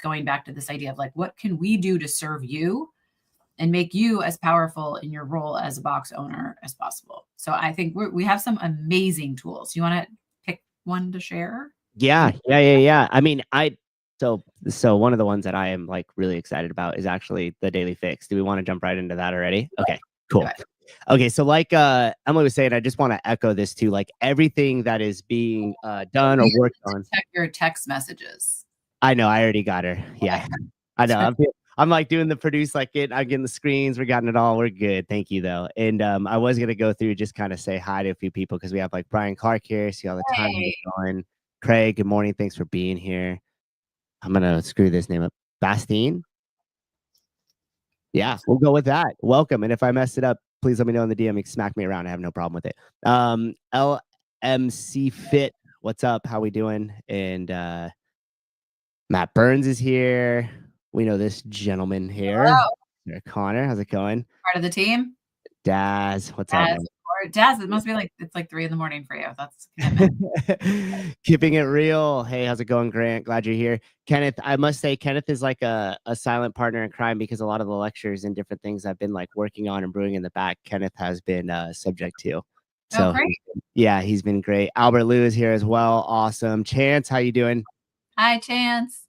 going back to this idea of like, what can we do to serve you and make you as powerful in your role as a box owner as possible? So I think we have some amazing tools. You want to pick one to share? Yeah. I mean, so one of the ones that I am like really excited about is actually the Daily Fix. Do we want to jump right into that already? Okay, cool. Okay, so like Emily was saying, I just want to echo this too. Like everything that is being done or worked on. Check your text messages. I know, I already got her. Yeah, I know. I'm like doing the produce, like I'm getting the screens. We're getting it all. We're good. Thank you though. And I was gonna go through just kind of say hi to a few people because we have like Brian Clark here. See all the time going. Craig, good morning. Thanks for being here. I'm gonna screw this name up. Bastine. Yeah, we'll go with that. Welcome. And if I mess it up, please let me know in the DM. You can smack me around. I have no problem with it. LMC Fit. What's up? How we doing? And Matt Burns is here. We know this gentleman here. Hello. Connor, how's it going? Part of the team. Daz, what's up? Daz, it must be like it's like 3 a.m. for you. That's keeping it real. Hey, how's it going, Grant? Glad you're here. Kenneth, I must say, Kenneth is like a silent partner in crime because a lot of the lectures and different things I've been like working on and brewing in the back, Kenneth has been subject to. So great. Yeah, he's been great. Albert Lou is here as well. Awesome. Chance, how you doing? Hi, Chance.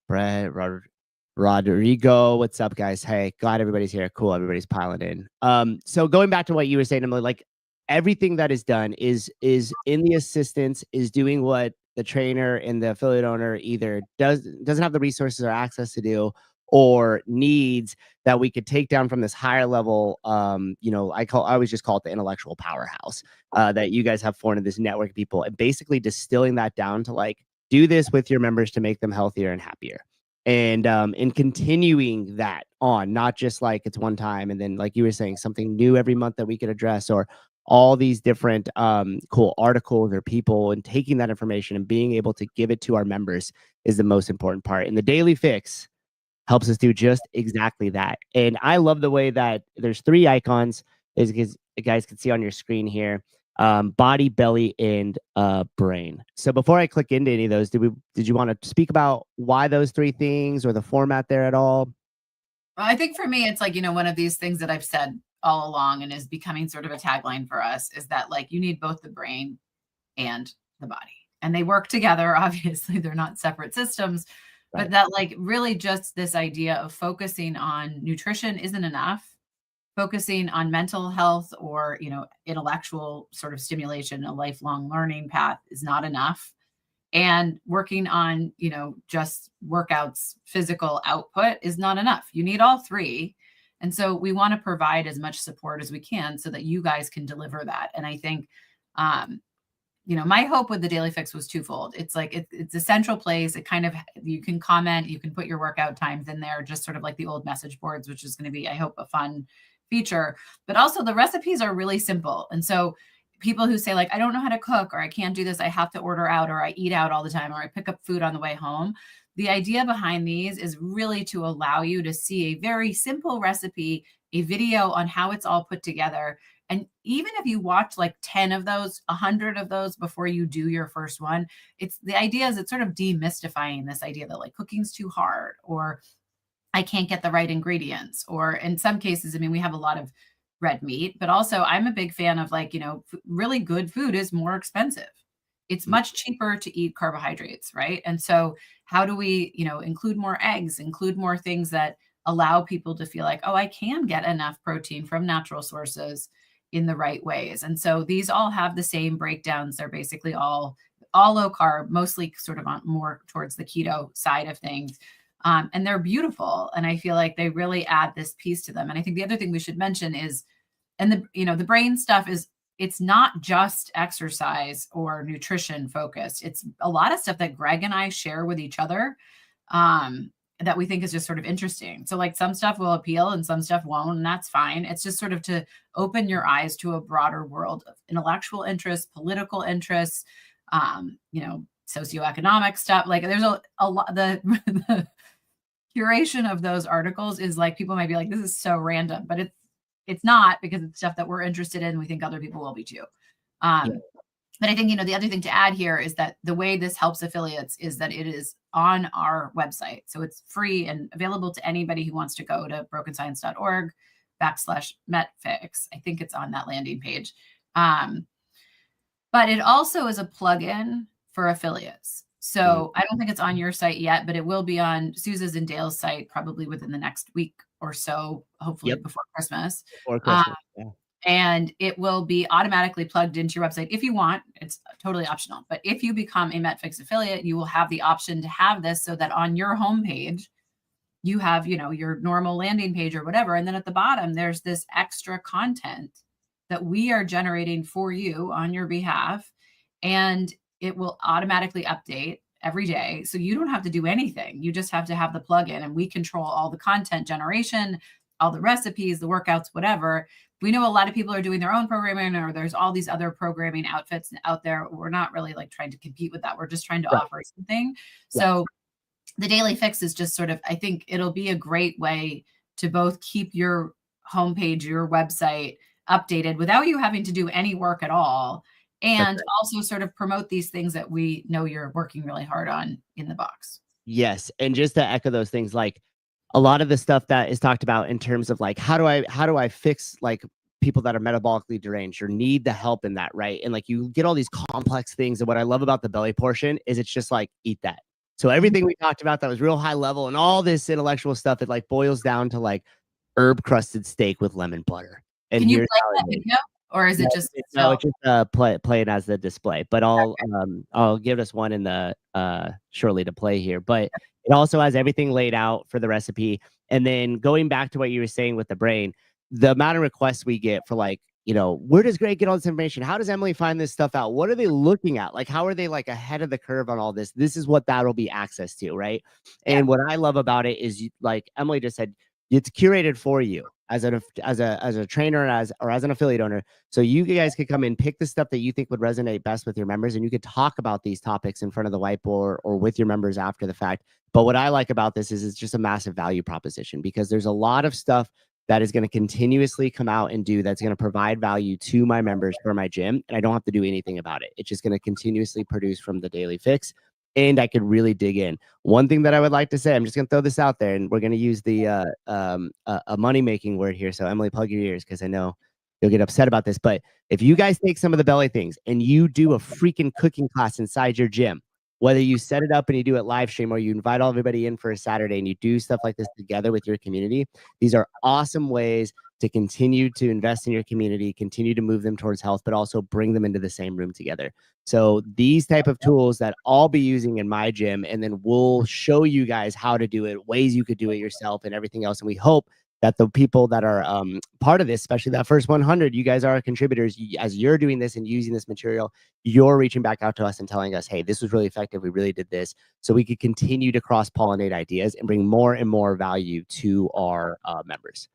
Brett, Rodrigo, what's up, guys? Hey, glad everybody's here. Cool, everybody's piling in. So going back to what you were saying, Emily, like everything that is done is in the assistance, is doing what the trainer and the affiliate owner either doesn't have the resources or access to do, or needs that we could take down from this higher level. I always just call it the intellectual powerhouse that you guys have formed in this network of people, and basically distilling that down to like, do this with your members to make them healthier and happier. And continuing that on, not just like it's one time and then like you were saying, something new every month that we could address, or all these different cool articles or people, and taking that information and being able to give it to our members is the most important part. And the Daily Fix helps us do just exactly that. And I love the way that there's 3 icons, as you guys can see on your screen here. Body, belly, and brain. So before I click into any of those, did you want to speak about why those 3 things or the format there at all? Well, I think for me, it's like, one of these things that I've said all along and is becoming sort of a tagline for us is that like you need both the brain and the body, and they work together. Obviously, they're not separate systems, right. But that like really just this idea of focusing on nutrition isn't enough. Focusing on mental health or, intellectual sort of stimulation, a lifelong learning path is not enough. And working on, just workouts, physical output is not enough. You need all 3. And so we want to provide as much support as we can so that you guys can deliver that. And I think, my hope with the Daily Fix was twofold. It's like, it's a central place. It kind of, you can comment, you can put your workout times in there, just sort of like the old message boards, which is going to be, I hope, a fun feature. But also the recipes are really simple. And so people who say like, I don't know how to cook, or I can't do this, I have to order out, or I eat out all the time, or I pick up food on the way home. The idea behind these is really to allow you to see a very simple recipe, a video on how it's all put together. And even if you watch like 10 of those, 100 of those before you do your first one, it's sort of demystifying this idea that like cooking's too hard, or I can't get the right ingredients, or in some cases, we have a lot of red meat, but also I'm a big fan of like, really good food is more expensive. It's much cheaper to eat carbohydrates, right? And so how do we, include more eggs, include more things that allow people to feel like, oh, I can get enough protein from natural sources in the right ways. And so these all have the same breakdowns. They're basically all low carb, mostly sort of on more towards the keto side of things. And they're beautiful. And I feel like they really add this piece to them. And I think the other thing we should mention is, and the brain stuff is, it's not just exercise or nutrition focused. It's a lot of stuff that Greg and I share with each other that we think is just sort of interesting. So like some stuff will appeal and some stuff won't, and that's fine. It's just sort of to open your eyes to a broader world of intellectual interests, political interests, socioeconomic stuff. Like there's a lot, the curation of those articles is like, people might be like, this is so random, but it's not, because it's stuff that we're interested in. We think other people will be too. But I think, the other thing to add here is that the way this helps affiliates is that it is on our website. So it's free and available to anybody who wants to go to brokenscience.org/MetFix. I think it's on that landing page. But it also is a plugin for affiliates. So I don't think it's on your site yet, but it will be on Suze's and Dale's site probably within the next week or so, hopefully before Christmas. Before Christmas. And it will be automatically plugged into your website if you want. It's totally optional. But if you become a MetFix affiliate, you will have the option to have this so that on your homepage, you have, your normal landing page or whatever. And then at the bottom, there's this extra content that we are generating for you on your behalf. And it will automatically update every day. So you don't have to do anything. You just have to have the plugin, and we control all the content generation, all the recipes, the workouts, whatever. We know a lot of people are doing their own programming, or there's all these other programming outfits out there. We're not really like trying to compete with that. We're just trying to offer something. So the Daily Fix is just sort of, I think it'll be a great way to both keep your homepage, your website updated without you having to do any work at all, and also sort of promote these things that we know you're working really hard on in the box. Yes. And just to echo those things, like a lot of the stuff that is talked about in terms of like, how do I fix like people that are metabolically deranged or need the help in that, right? And like you get all these complex things. And what I love about the belly portion is it's just like, eat that. So everything we talked about that was real high level and all this intellectual stuff, it like boils down to like herb crusted steak with lemon butter. And can you play that video, or is it just no? It's just play it as the display. But I'll give us one in the shortly to play here. But it also has everything laid out for the recipe. And then going back to what you were saying with the brain, the amount of requests we get for like, where does Greg get all this information? How does Emily find this stuff out? What are they looking at? Like, how are they like ahead of the curve on all this? This is what that'll be access to, right? And what I love about it is, like Emily just said, it's curated for you as a trainer or as an affiliate owner. So you guys could come in, pick the stuff that you think would resonate best with your members, and you could talk about these topics in front of the whiteboard or with your members after the fact. But what I like about this is it's just a massive value proposition, because there's a lot of stuff that is going to continuously come out and do that's going to provide value to my members for my gym, and I don't have to do anything about it. It's just going to continuously produce from the Daily Fix, and I could really dig in. One thing that I would like to say, I'm just going to throw this out there, and we're going to use the a money-making word here. So Emily, plug your ears, because I know you'll get upset about this. But if you guys take some of the belly things and you do a freaking cooking class inside your gym, whether you set it up and you do it live stream, or you invite all everybody in for a Saturday and you do stuff like this together with your community, these are awesome ways to continue to invest in your community, continue to move them towards health, but also bring them into the same room together. So these type of tools that I'll be using in my gym, and then we'll show you guys how to do it, ways you could do it yourself, and everything else. And we hope that the people that are part of this, especially that first 100, you guys are contributors. As you're doing this and using this material, you're reaching back out to us and telling us, hey, this was really effective. We really did this. So we could continue to cross-pollinate ideas and bring more and more value to our members.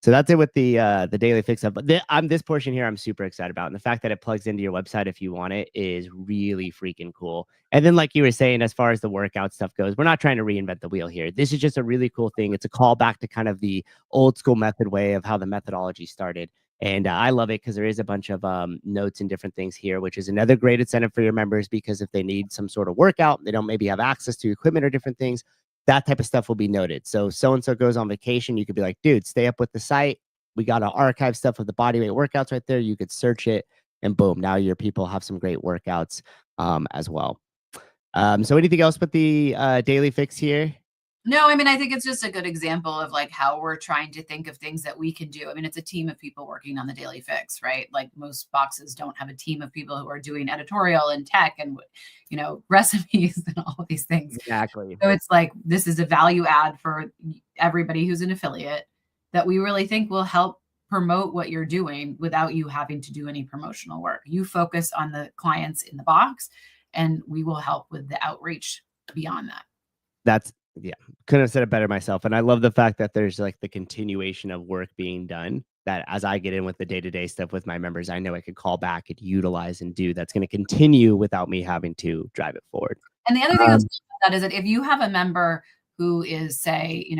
So that's it with the Daily Fix Up. But this portion here, I'm super excited about. And the fact that it plugs into your website if you want it is really freaking cool. And then, like you were saying, as far as the workout stuff goes, we're not trying to reinvent the wheel here. This is just a really cool thing. It's a callback to kind of the old school method way of how the methodology started. And I love it because there is a bunch of notes and different things here, which is another great incentive for your members, because if they need some sort of workout, they don't maybe have access to equipment or different things, that type of stuff will be noted. So so-and-so goes on vacation, you could be like, dude, stay up with the site. We got to archive stuff of the bodyweight workouts right there. You could search it, and boom, now your people have some great workouts as well. So anything else with the Daily Fix here? No, I mean, I think it's just a good example of like how we're trying to think of things that we can do. I mean, it's a team of people working on the Daily Fix, right? Like most boxes don't have a team of people who are doing editorial and tech and, recipes and all of these things. Exactly. So it's like, this is a value add for everybody who's an affiliate that we really think will help promote what you're doing without you having to do any promotional work. You focus on the clients in the box, and we will help with the outreach beyond that. Couldn't have said it better myself. And I love the fact that there's like the continuation of work being done, that as I get in with the day-to-day stuff with my members, I know I could call back and utilize and do that's going to continue without me having to drive it forward. And the other thing about that is that if you have a member who is, say,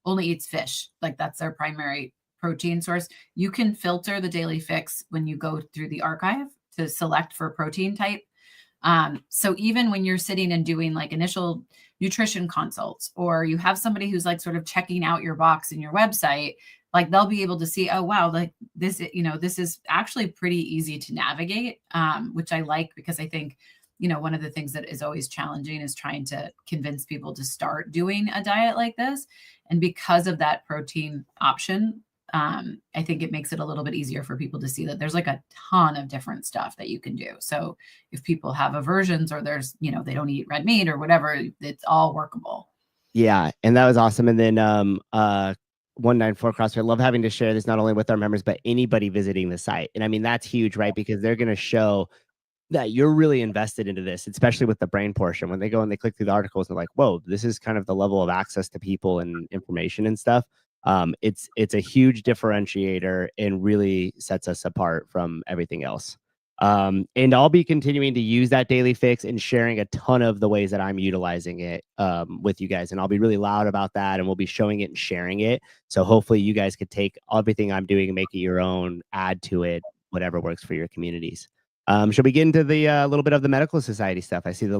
only eats fish, like that's their primary protein source, you can filter the Daily Fix when you go through the archive to select for protein type. So even when you're sitting and doing like initial nutrition consults, or you have somebody who's like sort of checking out your box in your website, like they'll be able to see, oh wow, like this, this is actually pretty easy to navigate, which I like, because I think, one of the things that is always challenging is trying to convince people to start doing a diet like this. And because of that protein option, I think it makes it a little bit easier for people to see that there's like a ton of different stuff that you can do. So if people have aversions, or there's, they don't eat red meat or whatever, it's all workable. Yeah, and that was awesome. And then 194 CrossFit, I love having to share this not only with our members, but anybody visiting the site. And I mean, that's huge, right? Because they're going to show that you're really invested into this, especially with the brain portion. When they go and they click through the articles, they're like, whoa, this is kind of the level of access to people and information and stuff. It's a huge differentiator and really sets us apart from everything else. And I'll be continuing to use that daily fix and sharing a ton of the ways that I'm utilizing it with you guys. And I'll be really loud about that, and we'll be showing it and sharing it. So hopefully you guys could take everything I'm doing and make it your own, add to it, whatever works for your communities. Should we get into the little bit of the medical society stuff? I see the